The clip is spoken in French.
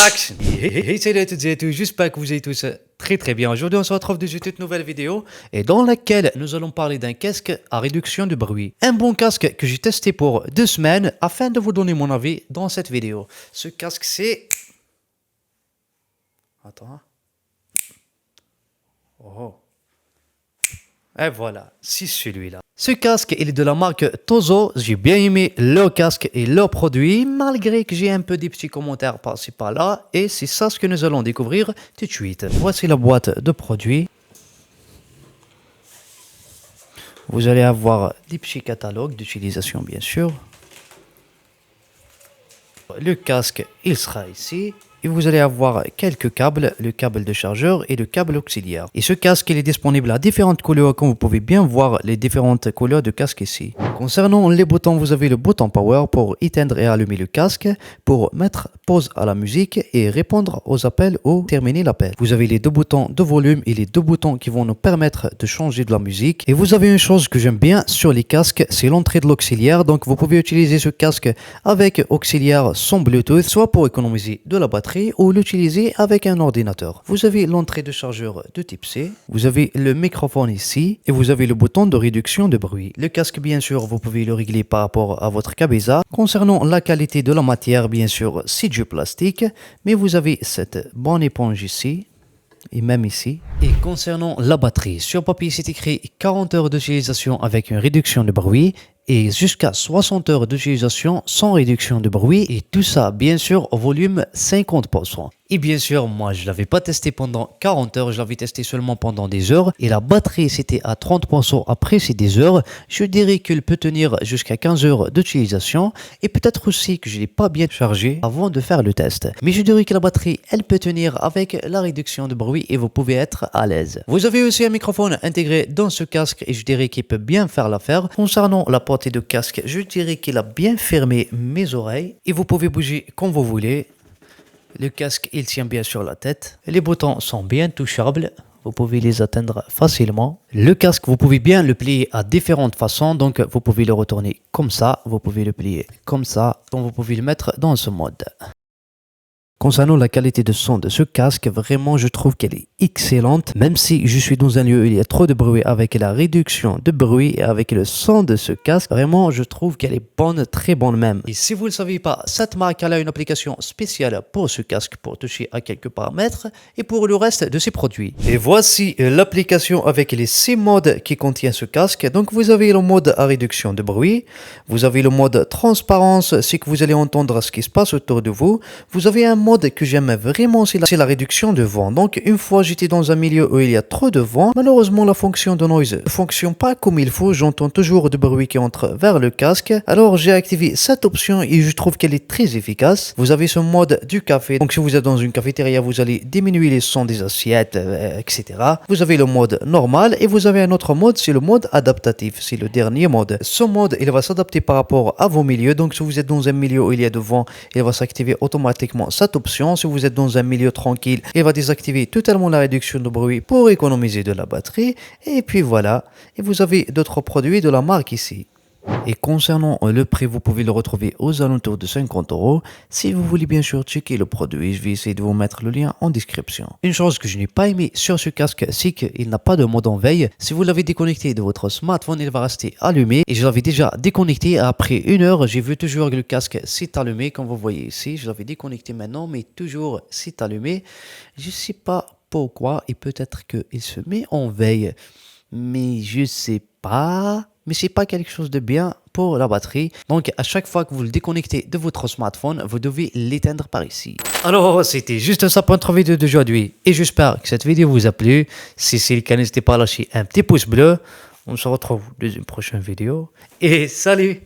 Action! Hey, salut à toutes et à tous, j'espère que vous allez tous très bien. Aujourd'hui, on se retrouve dans une toute nouvelle vidéo et dans laquelle nous allons parler d'un casque à réduction de bruit. Un bon casque que j'ai testé pour 2 semaines afin de vous donner mon avis dans cette vidéo. Ce casque, c'est... Attends. Oh. Et voilà, c'est celui-là. Ce casque, il est de la marque Tozo. J'ai bien aimé leur casque et leurs produits, malgré que j'ai un peu des petits commentaires par-ci par-là. Et c'est ça ce que nous allons découvrir tout de suite. Voici la boîte de produits. Vous allez avoir des petits catalogues d'utilisation, bien sûr. Le casque, il sera ici. Et vous allez avoir quelques câbles, le câble de chargeur et le câble auxiliaire. Et ce casque, il est disponible à différentes couleurs, comme vous pouvez bien voir les différentes couleurs de casque ici. Concernant les boutons, vous avez le bouton Power pour éteindre et allumer le casque, pour mettre pause à la musique et répondre aux appels ou terminer l'appel. Vous avez les deux boutons de volume et les deux boutons qui vont nous permettre de changer de la musique. Et vous avez une chose que j'aime bien sur les casques, c'est l'entrée de l'auxiliaire. Donc vous pouvez utiliser ce casque avec auxiliaire sans Bluetooth, soit pour économiser de la batterie, ou l'utiliser avec un ordinateur. Vous avez l'entrée de chargeur de type C, vous avez le microphone ici et vous avez le bouton de réduction de bruit. Le casque, bien sûr, vous pouvez le régler par rapport à votre cabeza. Concernant la qualité de la matière, bien sûr, c'est du plastique, mais vous avez cette bonne éponge ici et même ici. Et concernant la batterie, sur papier c'est écrit 40 heures d'utilisation avec une réduction de bruit et jusqu'à 60 heures d'utilisation sans réduction de bruit, et tout ça bien sûr au volume 50%. Et bien sûr, moi je l'avais pas testé pendant 40 heures, je l'avais testé seulement pendant des heures et la batterie c'était à 30% après ces 10 heures. Je dirais qu'elle peut tenir jusqu'à 15 heures d'utilisation et peut-être aussi que je l'ai pas bien chargé avant de faire le test. Mais je dirais que la batterie elle peut tenir avec la réduction de bruit et vous pouvez être à l'aise. Vous avez aussi un microphone intégré dans ce casque et je dirais qu'il peut bien faire l'affaire. Concernant la portée de casque, je dirais qu'il a bien fermé mes oreilles et vous pouvez bouger comme vous voulez. Le casque, il tient bien sur la tête. Les boutons sont bien touchables. Vous pouvez les atteindre facilement. Le casque, vous pouvez bien le plier à différentes façons. Donc, vous pouvez le retourner comme ça. Vous pouvez le plier comme ça. Donc, vous pouvez le mettre dans ce mode. Concernant la qualité de son de ce casque, vraiment je trouve qu'elle est excellente. Même si je suis dans un lieu où il y a trop de bruit, avec la réduction de bruit et avec le son de ce casque, vraiment je trouve qu'elle est bonne, très bonne même. Et si vous ne le savez pas, cette marque elle a une application spéciale pour ce casque pour toucher à quelques paramètres et pour le reste de ses produits. Et voici l'application avec les 6 modes qui contient ce casque. Donc vous avez le mode à réduction de bruit, vous avez le mode transparence, c'est que vous allez entendre ce qui se passe autour de vous. Vous avez un mode que j'aime vraiment, c'est la réduction de vent. Donc une fois j'étais dans un milieu où il y a trop de vent, malheureusement la fonction de noise ne fonctionne pas comme il faut, j'entends toujours du bruit qui entre vers le casque. Alors j'ai activé cette option et je trouve qu'elle est très efficace. Vous avez ce mode du café, donc si vous êtes dans une cafétéria, vous allez diminuer les sons des assiettes, etc. Vous avez le mode normal et vous avez un autre mode, c'est le mode adaptatif, c'est le dernier mode. Ce mode, il va s'adapter par rapport à vos milieux, donc si vous êtes dans un milieu où il y a de vent, il va s'activer automatiquement cette option. Si vous êtes dans un milieu tranquille, il va désactiver totalement la réduction de bruit pour économiser de la batterie. Et puis voilà, et vous avez d'autres produits de la marque ici. Et concernant le prix, vous pouvez le retrouver aux alentours de 50 €. Si vous voulez bien sûr checker le produit, je vais essayer de vous mettre le lien en description. Une chose que je n'ai pas aimé sur ce casque, c'est qu'il n'a pas de mode en veille. Si vous l'avez déconnecté de votre smartphone, il va rester allumé. Et je l'avais déjà déconnecté après 1 heure. J'ai vu toujours que le casque s'est allumé, comme vous voyez ici. Je l'avais déconnecté maintenant, mais toujours s'est allumé. Je ne sais pas pourquoi, et peut-être qu'il se met en veille. Mais je ne sais pas... Mais c'est pas quelque chose de bien pour la batterie. Donc à chaque fois que vous le déconnectez de votre smartphone, vous devez l'éteindre par ici. Alors c'était juste ça pour notre vidéo d'aujourd'hui. Et j'espère que cette vidéo vous a plu. Si c'est le cas, n'hésitez pas à lâcher un petit pouce bleu. On se retrouve dans une prochaine vidéo. Et salut!